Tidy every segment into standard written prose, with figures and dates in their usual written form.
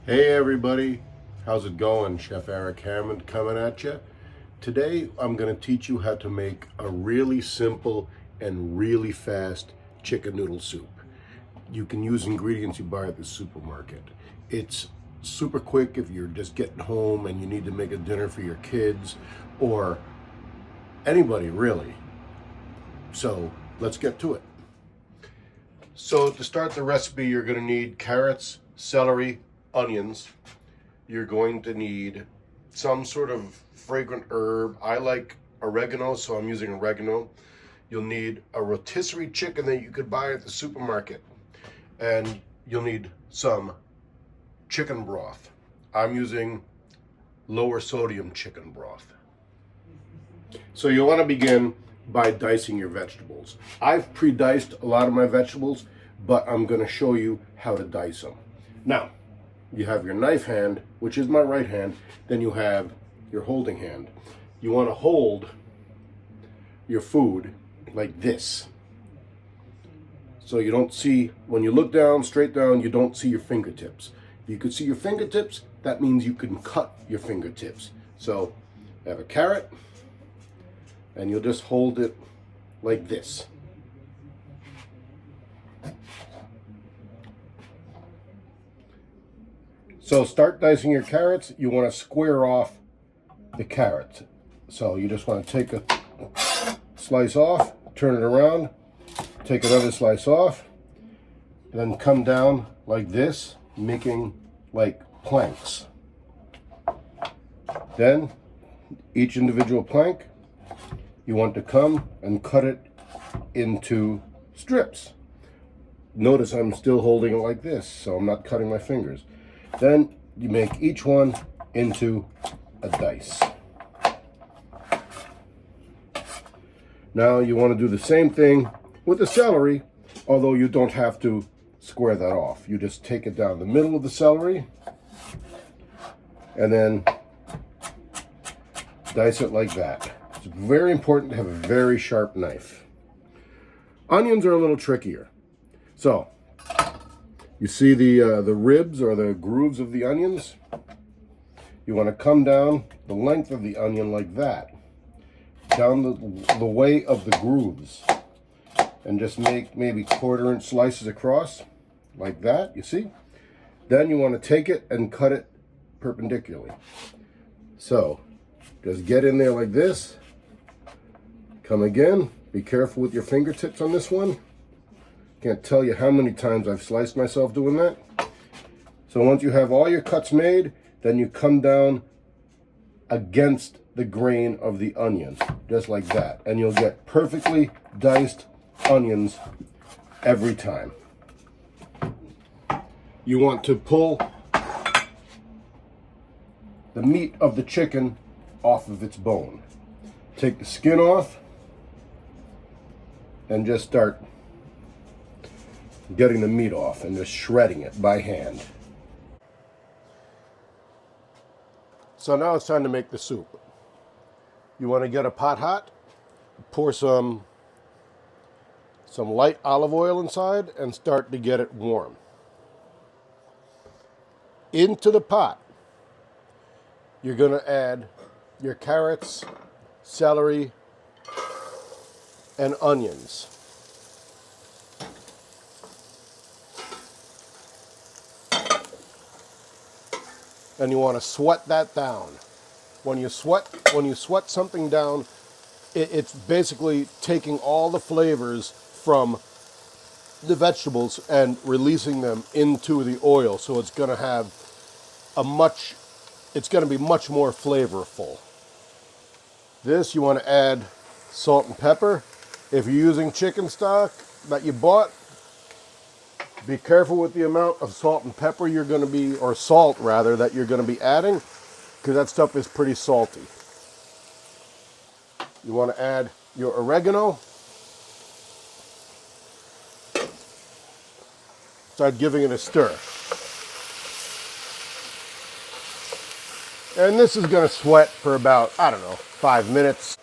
Hey everybody, how's it going? Chef Eric Hammond coming at you. Today I'm going to teach you how to make a really simple and really fast chicken noodle soup. You can use ingredients you buy at the supermarket. It's super quick if you're just getting home and you need to make a dinner for your kids or anybody really. So let's get to it. So to start the recipe, you're going to need carrots, celery, onions. You're going to need some sort of fragrant herb. I like oregano, so I'm using oregano. You'll need a rotisserie chicken that you could buy at the supermarket. And you'll need some chicken broth. I'm using lower sodium chicken broth. So you'll want to begin by dicing your vegetables. I've pre-diced a lot of my vegetables, but I'm going to show you how to dice them. Now, you have your knife hand, which is my right hand, then you have your holding hand. You want to hold your food like this. So you don't see, when you look down, straight down, you don't see your fingertips. If you could see your fingertips, that means you can cut your fingertips. So you have a carrot, and you'll just hold it like this. So start dicing your carrots. You want to square off the carrots. So you just want to take a slice off, turn it around, take another slice off, and then come down like this, making like planks. Then each individual plank, you want to come and cut it into strips. Notice I'm still holding it like this, so I'm not cutting my fingers. Then you make each one into a dice. Now you want to do the same thing with the celery, although you don't have to square that off. You just take it down the middle of the celery and then dice it like that. It's very important to have a very sharp knife. Onions are a little trickier. So, you see the ribs or the grooves of the onions? You want to come down the length of the onion like that, down the way of the grooves, and just make maybe 1/4 inch slices across, like that, you see? Then you want to take it and cut it perpendicularly. So, just get in there like this, come again, be careful with your fingertips on this one. Can't tell you how many times I've sliced myself doing that. So once you have all your cuts made, then you come down against the grain of the onion, just like that. And you'll get perfectly diced onions every time. You want to pull the meat of the chicken off of its bone. Take the skin off and just start getting the meat off and just shredding it by hand. So now it's time to make the soup. You want to get a pot hot, pour some light olive oil inside and start to get it warm. Into the pot, you're going to add your carrots, celery, and onions. And you want to sweat that down. When you sweat something down, it's basically taking all the flavors from the vegetables and releasing them into the oil. So it's going to have it's going to be much more flavorful. This, you want to add salt and pepper. If you're using chicken stock that you bought, be careful with the amount of salt and pepper you're going to be, or salt rather, that you're going to be adding, because that stuff is pretty salty. You want to add your oregano. Start giving it a stir. And this is going to sweat for about, 5 minutes.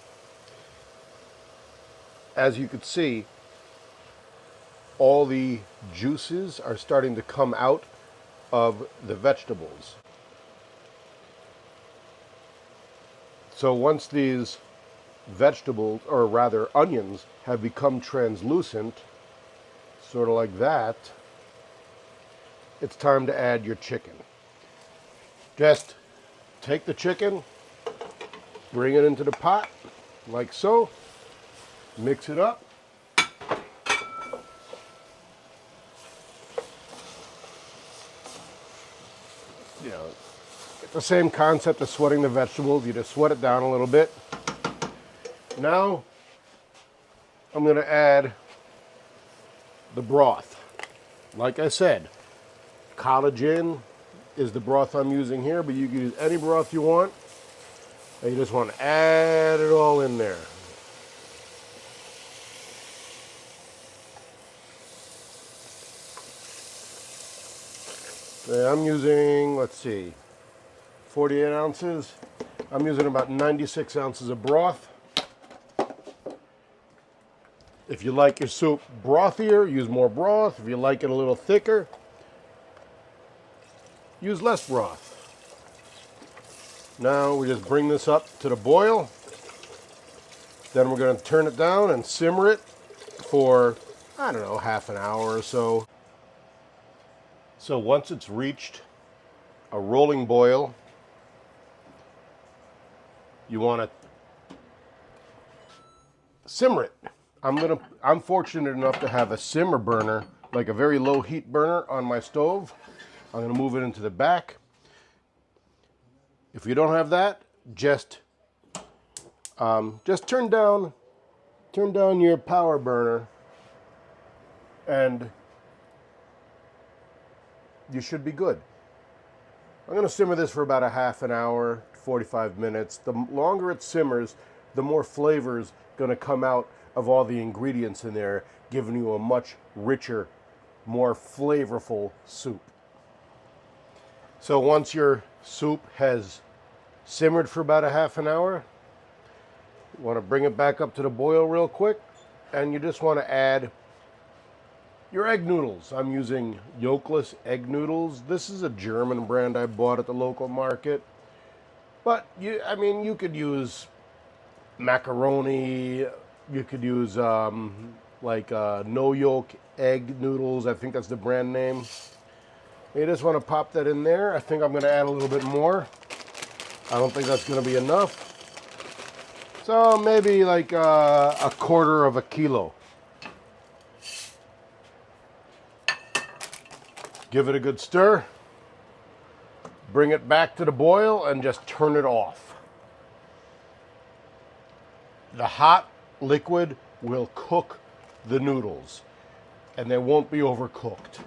As you can see, all the juices are starting to come out of the vegetables. So once these vegetables, or rather onions, have become translucent, sort of like that, it's time to add your chicken. Just take the chicken, bring it into the pot, like so, mix it up. You know, it's the same concept as sweating the vegetables. You just sweat it down a little bit. Now, I'm going to add the broth. Like I said, collagen is the broth I'm using here, but you can use any broth you want. And you just want to add it all in there. And I'm using, let's see, 48 ounces. I'm using about 96 ounces of broth. If you like your soup brothier, use more broth. If you like it a little thicker, use less broth. Now we just bring this up to the boil. Then we're going to turn it down and simmer it for, I don't know, half an hour or so. So once it's reached a rolling boil, you want to simmer it. I'm fortunate enough to have a simmer burner, like a very low heat burner on my stove. I'm going to move it into the back. If you don't have that, just turn down your power burner, and you should be good. I'm going to simmer this for about a half an hour, 45 minutes. The longer it simmers, the more flavor's going to come out of all the ingredients in there, giving you a much richer, more flavorful soup. So once your soup has simmered for about a half an hour, you want to bring it back up to the boil real quick, and you just want to add your egg noodles. I'm using yolkless egg noodles. This is a German brand I bought at the local market. But you could use macaroni. You could use no yolk egg noodles. I think that's the brand name. You just want to pop that in there. I think I'm going to add a little bit more. I don't think that's going to be enough. So maybe like a quarter of a kilo. Give it a good stir. Bring it back to the boil and just turn it off. The hot liquid will cook the noodles, and they won't be overcooked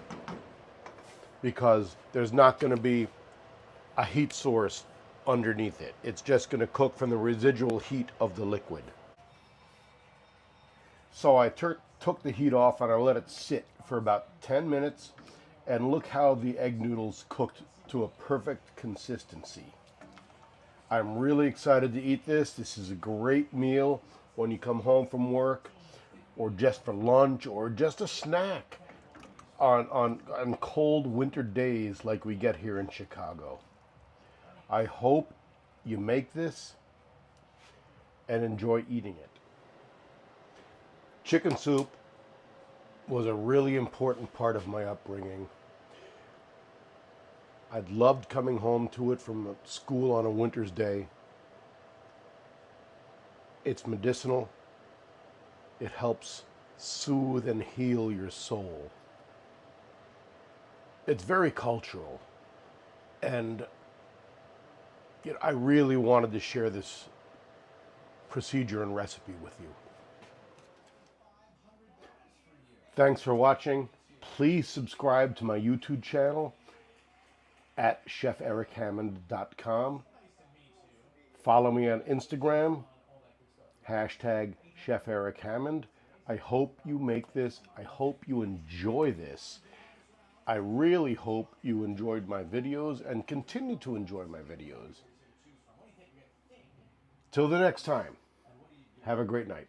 because there's not going to be a heat source underneath it. It's just going to cook from the residual heat of the liquid. So I took the heat off and I let it sit for about 10 minutes, and look how the egg noodles cooked to a perfect consistency. I'm really excited to eat this. This is a great meal when you come home from work, or just for lunch, or just a snack on cold winter days like we get here in Chicago. I hope you make this and enjoy eating it. Chicken soup was a really important part of my upbringing. I loved coming home to it from school on a winter's day. It's medicinal. It helps soothe and heal your soul. It's very cultural. And I really wanted to share this procedure and recipe with you. Thanks for watching. Please subscribe to my YouTube channel at cheferichammond.com. Follow me on Instagram, #ChefEricHammond. I hope you make this. I hope you enjoy this. I really hope you enjoyed my videos and continue to enjoy my videos. Till the next time, have a great night.